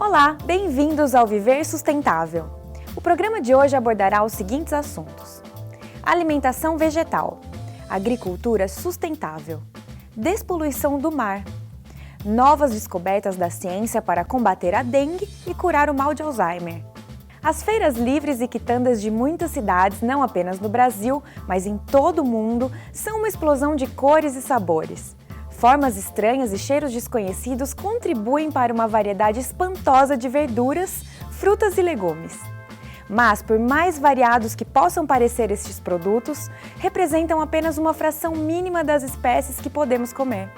Olá, bem-vindos ao Viver Sustentável. O programa de hoje abordará os seguintes assuntos: alimentação vegetal, agricultura sustentável, despoluição do mar, novas descobertas da ciência para combater a dengue e curar o mal de Alzheimer. As feiras livres e quitandas de muitas cidades, não apenas no Brasil, mas em todo o mundo, são uma explosão de cores e sabores. Formas estranhas e cheiros desconhecidos contribuem para uma variedade espantosa de verduras, frutas e legumes. Mas, por mais variados que possam parecer estes produtos, representam apenas uma fração mínima das espécies que podemos comer.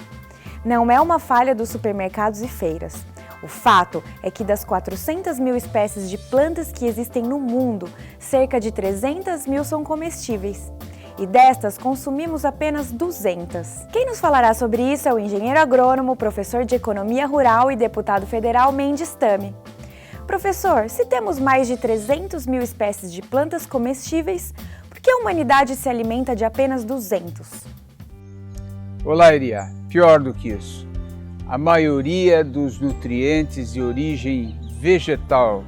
Não é uma falha dos supermercados e feiras. O fato é que das 400 mil espécies de plantas que existem no mundo, cerca de 300 mil são comestíveis. E destas, consumimos apenas 200. Quem nos falará sobre isso é o engenheiro agrônomo, professor de economia rural e deputado federal Mendes Tame. Professor, se temos mais de 300 mil espécies de plantas comestíveis, por que a humanidade se alimenta de apenas 200? Olá, Iria. Pior do que isso. A maioria dos nutrientes de origem vegetal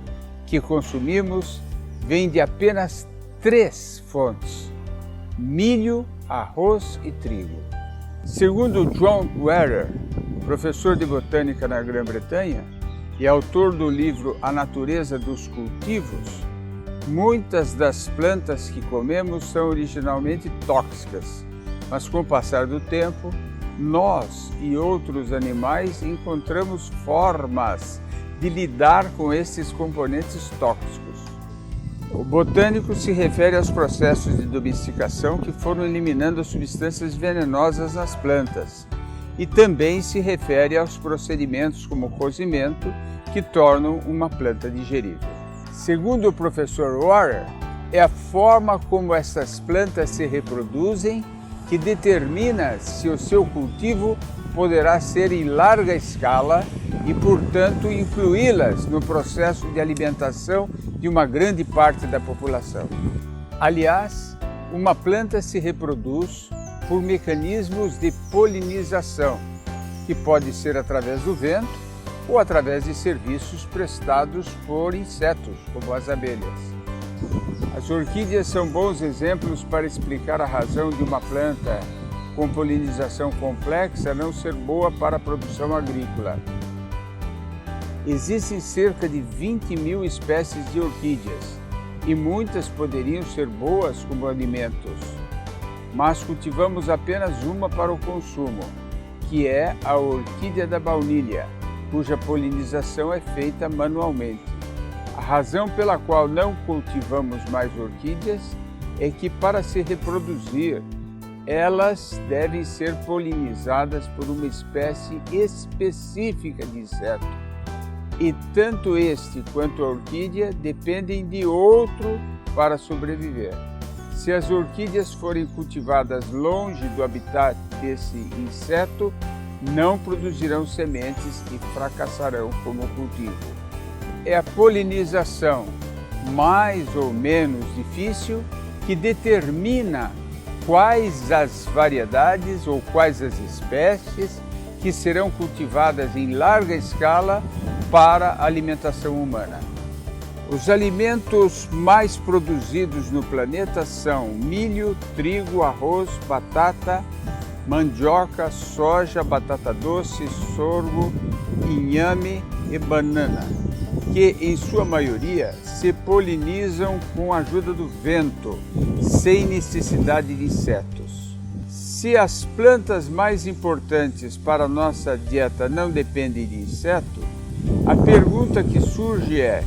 que consumimos vem de apenas 3 fontes: milho, arroz e trigo. Segundo John Werner, professor de botânica na Grã-Bretanha e autor do livro A Natureza dos Cultivos, muitas das plantas que comemos são originalmente tóxicas, mas com o passar do tempo, nós e outros animais encontramos formas de lidar com esses componentes tóxicos. O botânico se refere aos processos de domesticação que foram eliminando as substâncias venenosas nas plantas e também se refere aos procedimentos como cozimento que tornam uma planta digerível. Segundo o professor Warrer, é a forma como essas plantas se reproduzem que determina se o seu cultivo poderá ser em larga escala e, portanto, incluí-las no processo de alimentação de uma grande parte da população. Aliás, uma planta se reproduz por mecanismos de polinização, que pode ser através do vento ou através de serviços prestados por insetos, como as abelhas. As orquídeas são bons exemplos para explicar a razão de uma planta com polinização complexa não ser boa para a produção agrícola. Existem cerca de 20 mil espécies de orquídeas e muitas poderiam ser boas como alimentos, mas cultivamos apenas uma para o consumo, que é a orquídea da baunilha, cuja polinização é feita manualmente. A razão pela qual não cultivamos mais orquídeas é que, para se reproduzir, elas devem ser polinizadas por uma espécie específica de inseto. E tanto este quanto a orquídea dependem de outro para sobreviver. Se as orquídeas forem cultivadas longe do habitat desse inseto, não produzirão sementes e fracassarão como cultivo. É a polinização, mais ou menos difícil, que determina quais as variedades ou quais as espécies que serão cultivadas em larga escala para a alimentação humana. Os alimentos mais produzidos no planeta são milho, trigo, arroz, batata, mandioca, soja, batata doce, sorgo, inhame e banana, que em sua maioria se polinizam com a ajuda do vento, sem necessidade de insetos. Se as plantas mais importantes para a nossa dieta não dependem de inseto, a pergunta que surge é: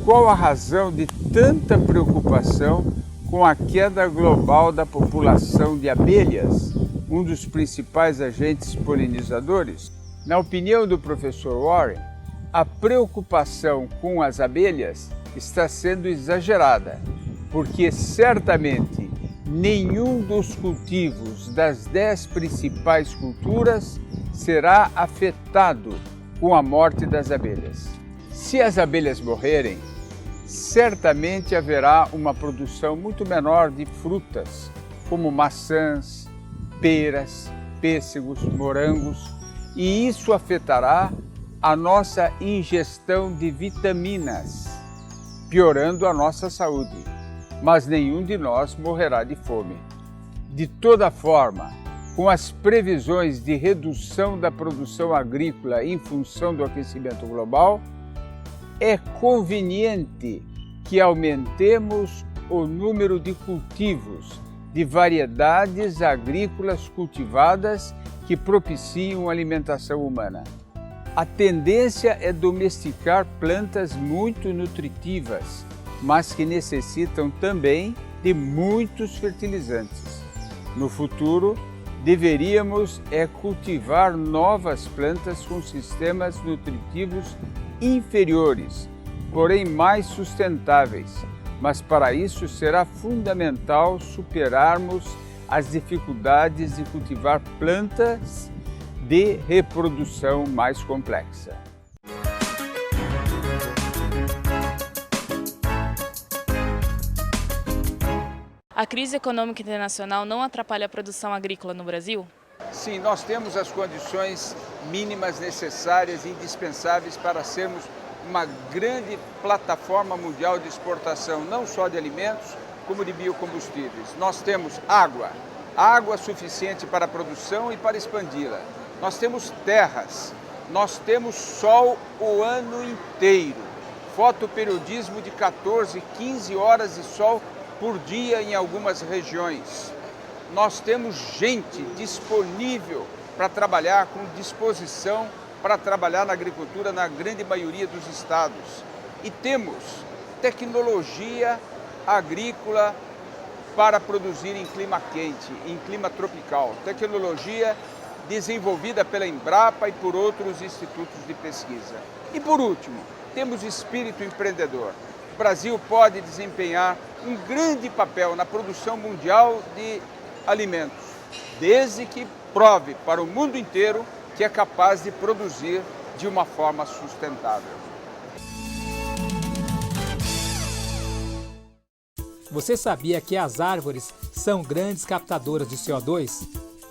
qual a razão de tanta preocupação com a queda global da população de abelhas, um dos principais agentes polinizadores? Na opinião do professor Warren, a preocupação com as abelhas está sendo exagerada, porque certamente nenhum dos cultivos das 10 principais culturas será afetado com a morte das abelhas. Se as abelhas morrerem, certamente haverá uma produção muito menor de frutas, como maçãs, peras, pêssegos, morangos, e isso afetará a nossa ingestão de vitaminas, piorando a nossa saúde, mas nenhum de nós morrerá de fome. De toda forma, com as previsões de redução da produção agrícola em função do aquecimento global, é conveniente que aumentemos o número de cultivos de variedades agrícolas cultivadas que propiciam alimentação humana. A tendência é domesticar plantas muito nutritivas, mas que necessitam também de muitos fertilizantes. No futuro, deveríamos cultivar novas plantas com sistemas nutritivos inferiores, porém mais sustentáveis. Mas para isso será fundamental superarmos as dificuldades de cultivar plantas de reprodução mais complexa. A crise econômica internacional não atrapalha a produção agrícola no Brasil? Sim, nós temos as condições mínimas necessárias e indispensáveis para sermos uma grande plataforma mundial de exportação, não só de alimentos, como de biocombustíveis. Nós temos água suficiente para a produção e para expandi-la. Nós temos terras, nós temos sol o ano inteiro, fotoperiodismo de 14, 15 horas de sol por dia em algumas regiões. Nós temos gente disponível para trabalhar, com disposição para trabalhar na agricultura na grande maioria dos estados. E temos tecnologia agrícola para produzir em clima quente, em clima tropical. Tecnologia desenvolvida pela Embrapa e por outros institutos de pesquisa. E por último, temos espírito empreendedor. O Brasil pode desempenhar um grande papel na produção mundial de alimentos, desde que prove para o mundo inteiro que é capaz de produzir de uma forma sustentável. Você sabia que as árvores são grandes captadoras de CO2?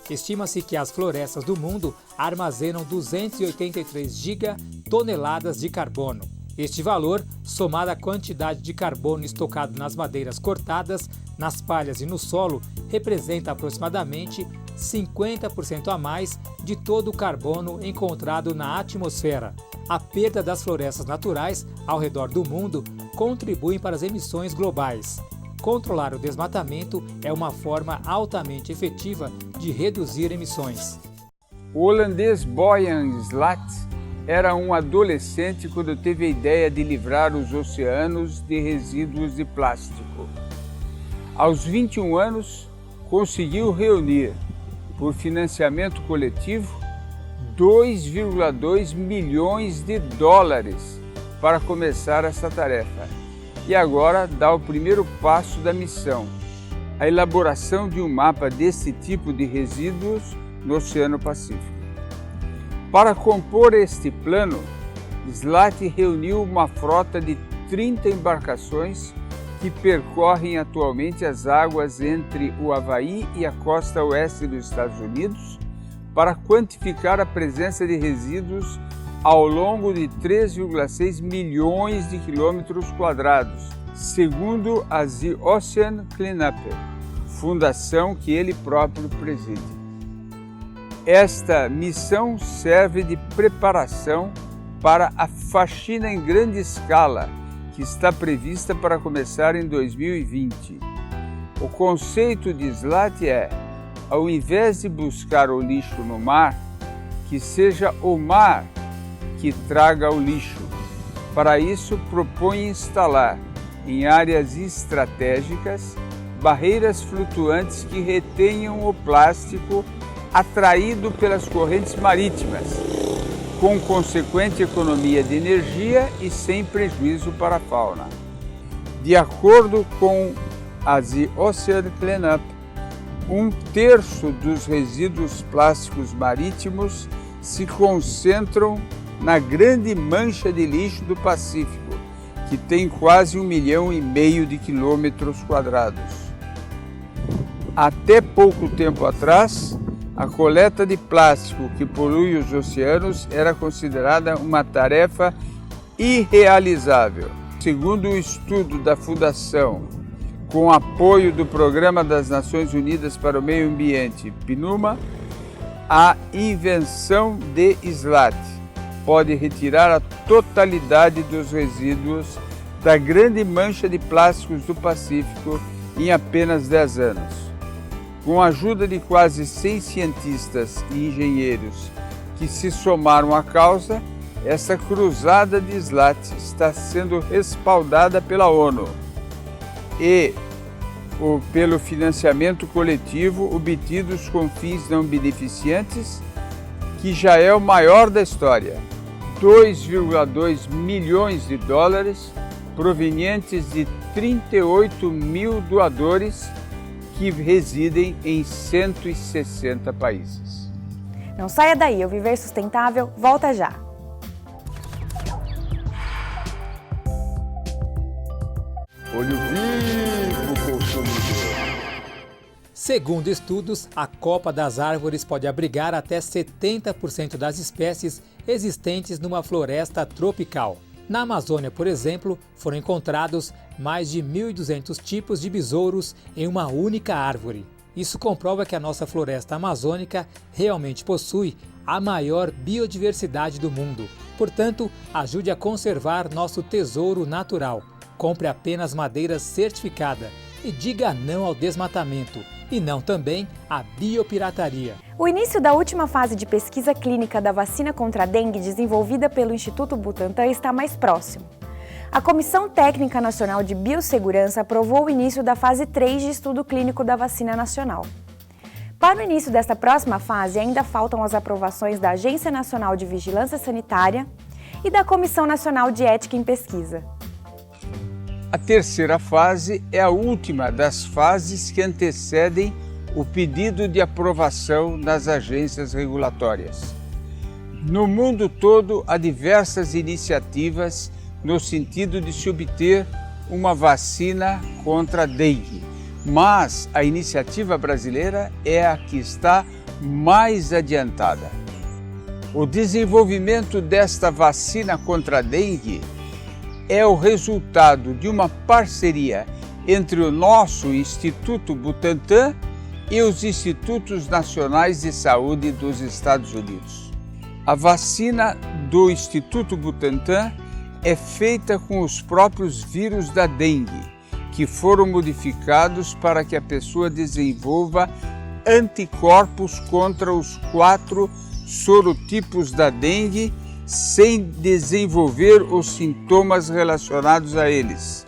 Estima-se que as florestas do mundo armazenam 283 gigatoneladas de carbono. Este valor, somado à quantidade de carbono estocado nas madeiras cortadas, nas palhas e no solo, representa aproximadamente 50% a mais de todo o carbono encontrado na atmosfera. A perda das florestas naturais ao redor do mundo contribui para as emissões globais. Controlar o desmatamento é uma forma altamente efetiva de reduzir emissões. O holandês Boyan Slat era um adolescente quando teve a ideia de livrar os oceanos de resíduos de plástico. Aos 21 anos, conseguiu reunir, por financiamento coletivo, 2,2 milhões de dólares para começar essa tarefa. E agora dá o primeiro passo da missão, a elaboração de um mapa desse tipo de resíduos no Oceano Pacífico. Para compor este plano, Slat reuniu uma frota de 30 embarcações que percorrem atualmente as águas entre o Havaí e a costa oeste dos Estados Unidos para quantificar a presença de resíduos ao longo de 3,6 milhões de quilômetros quadrados, segundo a The Ocean Cleanup, fundação que ele próprio preside. Esta missão serve de preparação para a faxina em grande escala, que está prevista para começar em 2020. O conceito de Slat é, ao invés de buscar o lixo no mar, que seja o mar que traga o lixo. Para isso, propõe instalar, em áreas estratégicas, barreiras flutuantes que retenham o plástico atraído pelas correntes marítimas, com consequente economia de energia e sem prejuízo para a fauna. De acordo com a The Ocean Cleanup, 1/3 dos resíduos plásticos marítimos se concentram na grande mancha de lixo do Pacífico, que tem quase 1,5 milhão de quilômetros quadrados. Até pouco tempo atrás, A coleta de plástico que polui os oceanos era considerada uma tarefa irrealizável. Segundo um estudo da Fundação, com apoio do Programa das Nações Unidas para o Meio Ambiente, PNUMA, a invenção de SLAT pode retirar a totalidade dos resíduos da grande mancha de plásticos do Pacífico em apenas 10 anos. Com a ajuda de quase 100 cientistas e engenheiros que se somaram à causa, essa cruzada de SLAT está sendo respaldada pela ONU e pelo financiamento coletivo obtidos com fins não beneficentes, que já é o maior da história, 2,2 milhões de dólares provenientes de 38 mil doadores que residem em 160 países. Não saia daí, o Viver Sustentável volta já! Olho vivo, consumidor! Segundo estudos, a copa das árvores pode abrigar até 70% das espécies existentes numa floresta tropical. Na Amazônia, por exemplo, foram encontrados mais de 1.200 tipos de besouros em uma única árvore. Isso comprova que a nossa floresta amazônica realmente possui a maior biodiversidade do mundo. Portanto, ajude a conservar nosso tesouro natural. Compre apenas madeira certificada e diga não ao desmatamento e não também à biopirataria. O início da última fase de pesquisa clínica da vacina contra a dengue desenvolvida pelo Instituto Butantan está mais próximo. A Comissão Técnica Nacional de Biossegurança aprovou o início da fase 3 de estudo clínico da vacina nacional. Para o início desta próxima fase, ainda faltam as aprovações da Agência Nacional de Vigilância Sanitária e da Comissão Nacional de Ética em Pesquisa. A terceira fase é a última das fases que antecedem o pedido de aprovação nas agências regulatórias. No mundo todo, há diversas iniciativas no sentido de se obter uma vacina contra a dengue, mas a iniciativa brasileira é a que está mais adiantada. O desenvolvimento desta vacina contra a dengue é o resultado de uma parceria entre o nosso Instituto Butantan e os Institutos Nacionais de Saúde dos Estados Unidos. A vacina do Instituto Butantan é feita com os próprios vírus da dengue, que foram modificados para que a pessoa desenvolva anticorpos contra os 4 sorotipos da dengue sem desenvolver os sintomas relacionados a eles.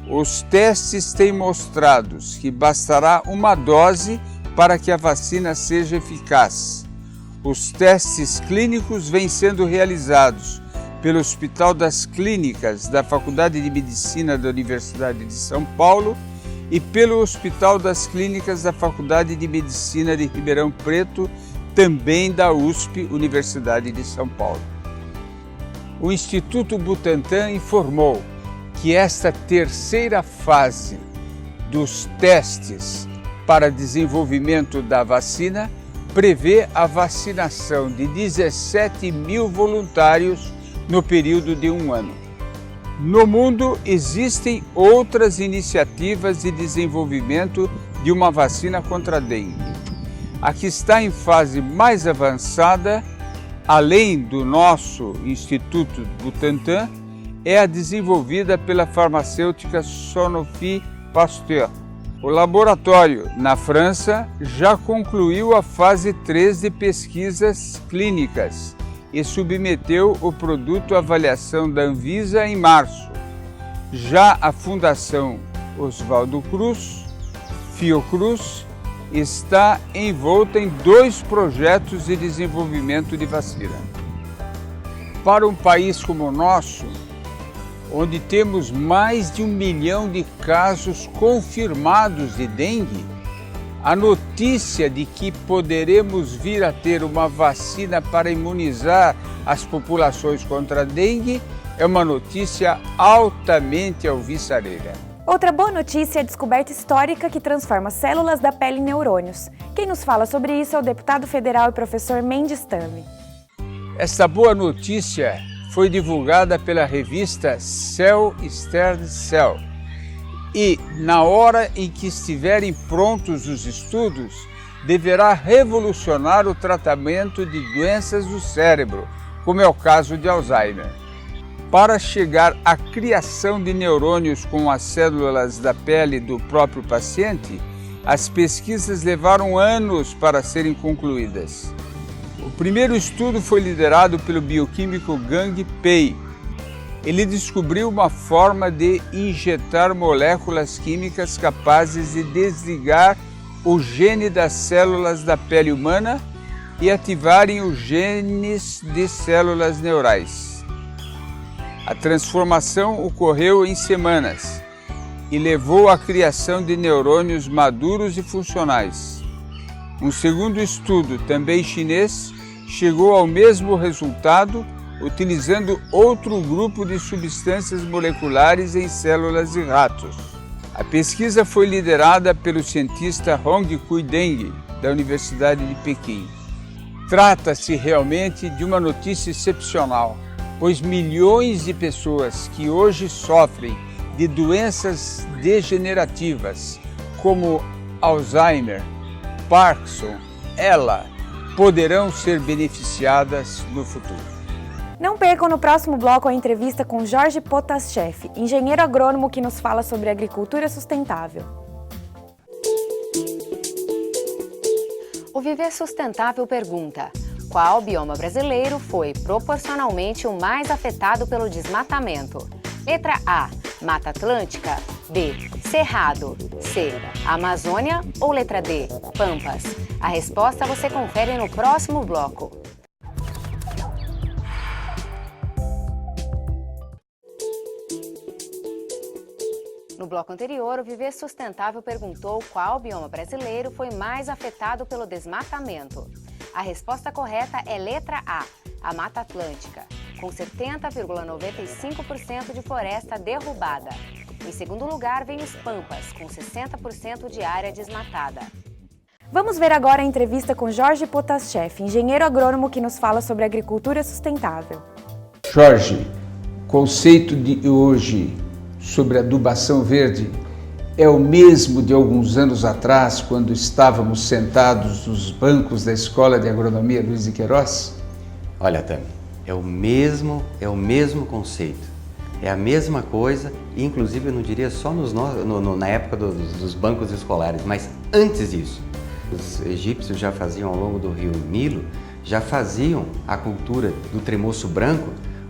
Os testes têm mostrado que bastará uma dose para que a vacina seja eficaz. Os testes clínicos vêm sendo realizados pelo Hospital das Clínicas da Faculdade de Medicina da Universidade de São Paulo e pelo Hospital das Clínicas da Faculdade de Medicina de Ribeirão Preto, também da USP, Universidade de São Paulo. O Instituto Butantan informou que esta terceira fase dos testes para desenvolvimento da vacina prevê a vacinação de 17 mil voluntários no período de 1 ano. No mundo, existem outras iniciativas de desenvolvimento de uma vacina contra a dengue. A que está em fase mais avançada, além do nosso Instituto Butantan, é a desenvolvida pela farmacêutica Sanofi Pasteur. O laboratório, na França, já concluiu a fase 3 de pesquisas clínicas e submeteu o produto à avaliação da Anvisa em março. Já a Fundação Oswaldo Cruz, Fiocruz, está envolta em 2 projetos de desenvolvimento de vacina. Para um país como o nosso, onde temos mais de 1 milhão de casos confirmados de dengue, a notícia de que poderemos vir a ter uma vacina para imunizar as populações contra a dengue é uma notícia altamente alvissareira. Outra boa notícia é a descoberta histórica que transforma células da pele em neurônios. Quem nos fala sobre isso é o deputado federal e professor Mendes Tame. Esta boa notícia foi divulgada pela revista Cell Stem Cell e, na hora em que estiverem prontos os estudos, deverá revolucionar o tratamento de doenças do cérebro, como é o caso de Alzheimer. Para chegar à criação de neurônios com as células da pele do próprio paciente, as pesquisas levaram anos para serem concluídas. O primeiro estudo foi liderado pelo bioquímico Gang Pei. Ele descobriu uma forma de injetar moléculas químicas capazes de desligar o gene das células da pele humana e ativarem os genes de células neurais. A transformação ocorreu em semanas e levou à criação de neurônios maduros e funcionais. Um segundo estudo, também chinês, chegou ao mesmo resultado utilizando outro grupo de substâncias moleculares em células de ratos. A pesquisa foi liderada pelo cientista Hongqi Deng, da Universidade de Pequim. Trata-se realmente de uma notícia excepcional, pois milhões de pessoas que hoje sofrem de doenças degenerativas, como Alzheimer, Parkinson, ELA, poderão ser beneficiadas no futuro. Não percam no próximo bloco a entrevista com Jorge Potashev, engenheiro agrônomo que nos fala sobre agricultura sustentável. O Viver Sustentável pergunta: qual bioma brasileiro foi proporcionalmente o mais afetado pelo desmatamento? Letra A, Mata Atlântica. B, Cerrado. C, Amazônia. Ou letra D, Pampas? A resposta você confere no próximo bloco. No bloco anterior, o Viver Sustentável perguntou qual bioma brasileiro foi mais afetado pelo desmatamento. A resposta correta é letra A, a Mata Atlântica, com 70,95% de floresta derrubada. Em segundo lugar, vem os Pampas, com 60% de área desmatada. Vamos ver agora a entrevista com Jorge Potashev, engenheiro agrônomo que nos fala sobre agricultura sustentável. Jorge, o conceito de hoje sobre adubação verde é o mesmo de alguns anos atrás, quando estávamos sentados nos bancos da Escola de Agronomia Luiz de Queiroz? Olha, Tami, é o mesmo conceito, é a mesma coisa, e inclusive eu não diria só na época dos bancos escolares, mas antes disso. Os egípcios já faziam ao longo do rio Nilo, já faziam a cultura do tremoço branco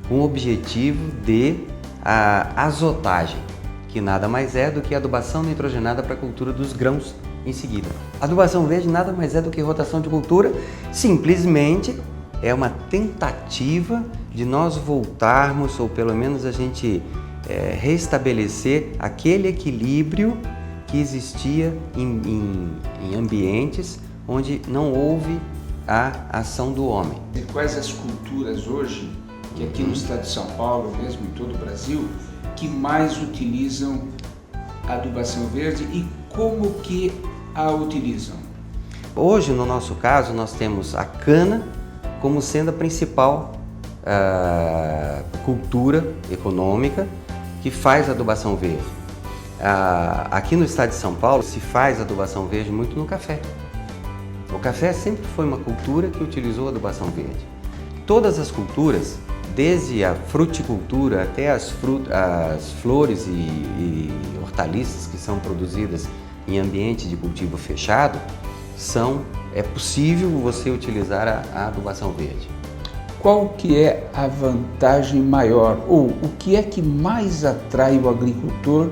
com o objetivo de a azotagem, que nada mais é do que a adubação nitrogenada para a cultura dos grãos em seguida. A adubação verde nada mais é do que rotação de cultura, simplesmente é uma tentativa de nós voltarmos, ou pelo menos a gente restabelecer aquele equilíbrio que existia em ambientes onde não houve a ação do homem. E quais as culturas hoje, que aqui no estado de São Paulo, mesmo em todo o Brasil, que mais utilizam a adubação verde e como que a utilizam? Hoje, no nosso caso, nós temos a cana como sendo a principal cultura econômica que faz adubação verde. Aqui no estado de São Paulo se faz adubação verde muito no café. O café sempre foi uma cultura que utilizou adubação verde. Todas as culturas, desde a fruticultura até as flores e hortaliças que são produzidas em ambiente de cultivo fechado, é possível você utilizar a adubação verde. Qual que é a vantagem maior, ou o que é que mais atrai o agricultor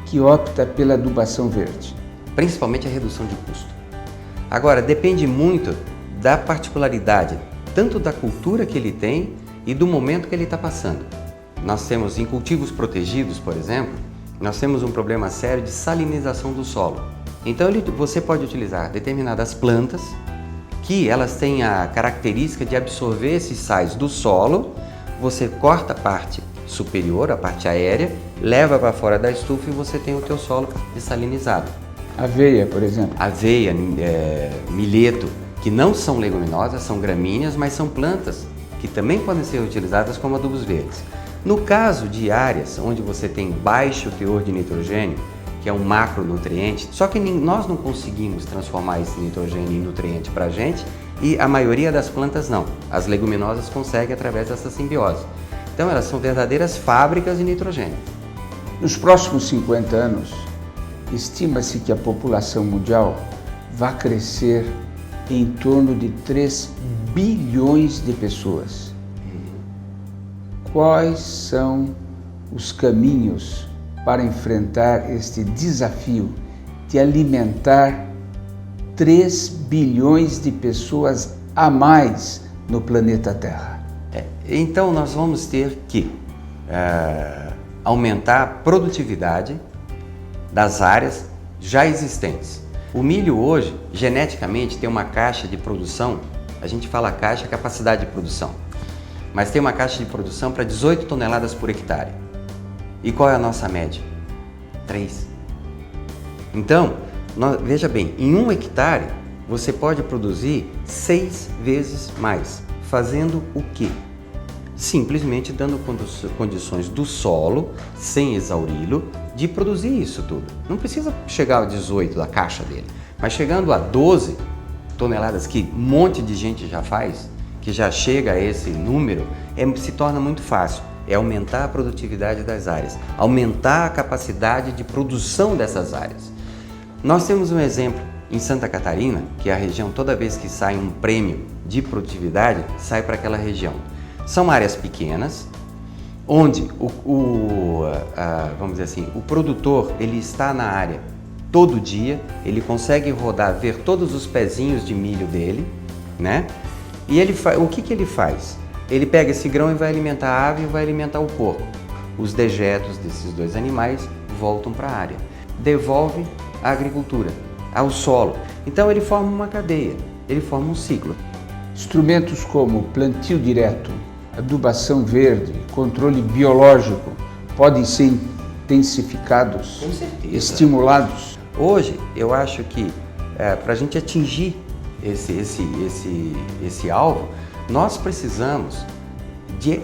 que opta pela adubação verde? Principalmente a redução de custo. Agora, depende muito da particularidade, tanto da cultura que ele tem e do momento que ele está passando. Nós temos em cultivos protegidos, por exemplo, nós temos um problema sério de salinização do solo. Então você pode utilizar determinadas plantas que elas têm a característica de absorver esses sais do solo, você corta a parte superior, a parte aérea, leva para fora da estufa e você tem o teu solo dessalinizado. Aveia, por exemplo. Aveia, milheto, que não são leguminosas, são gramíneas, mas são plantas que também podem ser utilizadas como adubos verdes. No caso de áreas onde você tem baixo teor de nitrogênio, que é um macronutriente, só que nós não conseguimos transformar esse nitrogênio em nutriente para a gente e a maioria das plantas não. As leguminosas conseguem através dessa simbiose. Então elas são verdadeiras fábricas de nitrogênio. Nos próximos 50 anos, estima-se que a população mundial vai crescer em torno de 3 bilhões de pessoas. Quais são os caminhos para enfrentar este desafio de alimentar 3 bilhões de pessoas a mais no planeta Terra? Então nós vamos ter que aumentar a produtividade das áreas já existentes. O milho hoje, geneticamente, tem uma caixa de produção, a gente fala caixa, capacidade de produção, mas tem uma caixa de produção para 18 toneladas por hectare. E qual é a nossa média? 3. Então, veja bem, em 1 hectare você pode produzir 6 vezes mais. Fazendo o quê? Simplesmente dando condições do solo, sem exauri-lo, de produzir isso tudo. Não precisa chegar a 18 da caixa dele, mas chegando a 12 toneladas, que um monte de gente já faz, que já chega a esse número, se torna muito fácil. É aumentar a produtividade das áreas, aumentar a capacidade de produção dessas áreas. Nós temos um exemplo em Santa Catarina, que é a região, toda vez que sai um prêmio de produtividade, sai para aquela região. São áreas pequenas, onde vamos dizer assim, o produtor ele está na área todo dia, ele consegue rodar, ver todos os pezinhos de milho dele, né? E o que ele faz? Ele pega esse grão e vai alimentar a ave e vai alimentar o porco. Os dejetos desses dois animais voltam para a área, devolve à agricultura, ao solo. Então ele forma uma cadeia, ele forma um ciclo. Instrumentos como plantio direto, adubação verde, controle biológico podem ser intensificados, com certeza, estimulados. Hoje eu acho que para a gente atingir esse alvo, nós precisamos de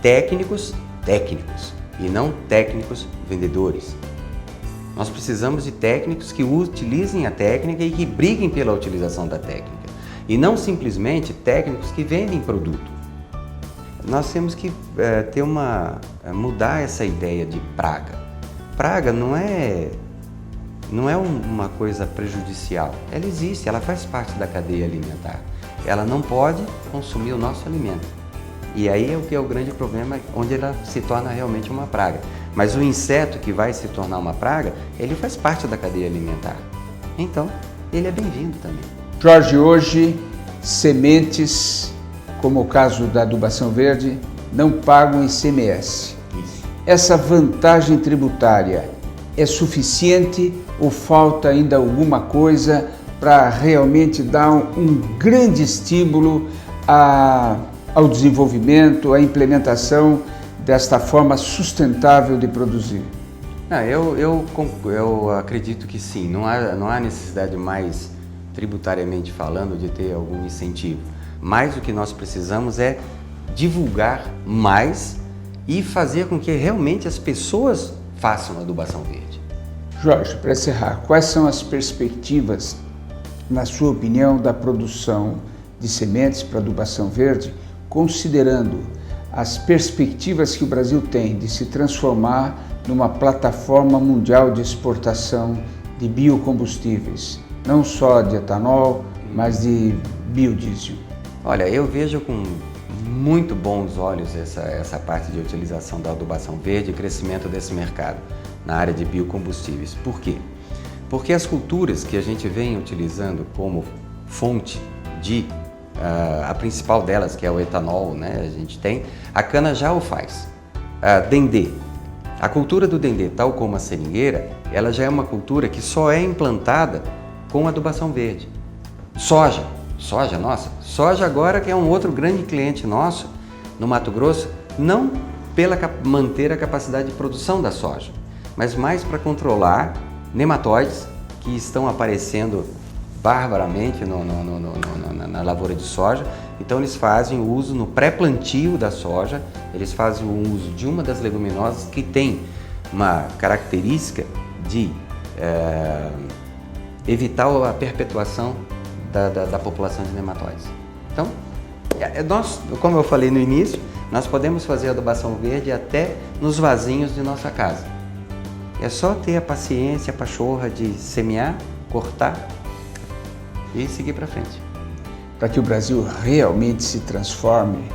técnicos e não técnicos vendedores. Nós precisamos de técnicos que utilizem a técnica e que briguem pela utilização da técnica. E não simplesmente técnicos que vendem produto. Nós temos que mudar essa ideia de praga. Praga não é uma coisa prejudicial. Ela existe, ela faz parte da cadeia alimentar. Ela não pode consumir o nosso alimento. E aí é o que é o grande problema, onde ela se torna realmente uma praga. Mas o inseto que vai se tornar uma praga, ele faz parte da cadeia alimentar. Então, ele é bem-vindo também. Jorge, hoje, sementes, como o caso da adubação verde, não pagam ICMS. Isso. Essa vantagem tributária é suficiente ou falta ainda alguma coisa para realmente dar um grande estímulo ao desenvolvimento, à implementação desta forma sustentável de produzir? Eu acredito que sim, não há necessidade mais, tributariamente falando, de ter algum incentivo. Mas o que nós precisamos é divulgar mais e fazer com que realmente as pessoas façam a adubação verde. Jorge, para encerrar, quais são as perspectivas, na sua opinião, da produção de sementes para adubação verde, considerando as perspectivas que o Brasil tem de se transformar numa plataforma mundial de exportação de biocombustíveis, não só de etanol, mas de biodiesel? Olha, eu vejo com muito bons olhos essa parte de utilização da adubação verde e crescimento desse mercado na área de biocombustíveis. Por quê? Porque as culturas que a gente vem utilizando como fonte de, a principal delas, que é o etanol, né? A gente tem, a cana já o faz. Dendê. A cultura do dendê, tal como a seringueira, ela já é uma cultura que só é implantada com adubação verde. Soja, nossa, soja agora que é um outro grande cliente nosso no Mato Grosso, não manter a capacidade de produção da soja, mas mais para nematóides que estão aparecendo barbaramente na lavoura de soja. Então eles fazem o uso no pré-plantio da soja, eles fazem o uso de uma das leguminosas que tem uma característica de evitar a perpetuação da população de nematóides. Então, como eu falei no início, nós podemos fazer adubação verde até nos vasinhos de nossa casa. É só ter a paciência, a pachorra de semear, cortar e seguir para frente. Para que o Brasil realmente se transforme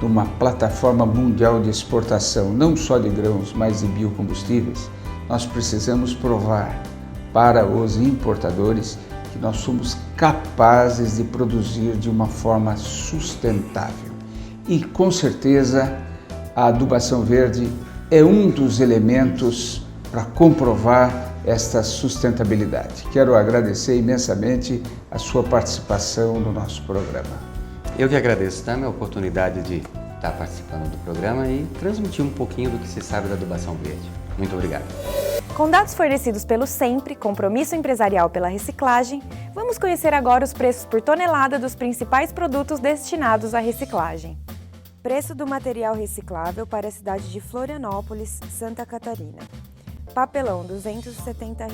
numa plataforma mundial de exportação, não só de grãos, mas de biocombustíveis, nós precisamos provar para os importadores que nós somos capazes de produzir de uma forma sustentável. E com certeza a adubação verde é um dos elementos para comprovar esta sustentabilidade. Quero agradecer imensamente a sua participação no nosso programa. Eu que agradeço também a oportunidade de estar participando do programa e transmitir um pouquinho do que se sabe da adubação verde. Muito obrigado. Com dados fornecidos pelo SEMPRE, Compromisso Empresarial pela Reciclagem, vamos conhecer agora os preços por tonelada dos principais produtos destinados à reciclagem. Preço do material reciclável para a cidade de Florianópolis, Santa Catarina. Papelão, R$ 270.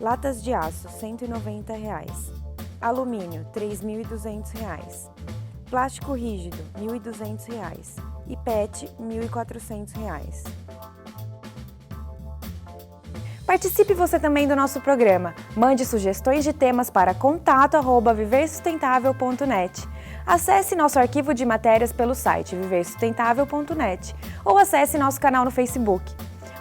Latas de aço, R$ 190. Alumínio, R$ 3.200. Plástico rígido, R$ 1.200. E PET, R$ 1.400. Participe você também do nosso programa. Mande sugestões de temas para contato@viversustentável.net. Acesse nosso arquivo de matérias pelo site viversustentável.net ou acesse nosso canal no Facebook.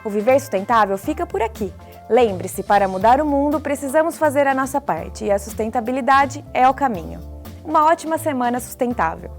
O Viver Sustentável fica por aqui. Lembre-se, para mudar o mundo, precisamos fazer a nossa parte e a sustentabilidade é o caminho. Uma ótima semana sustentável!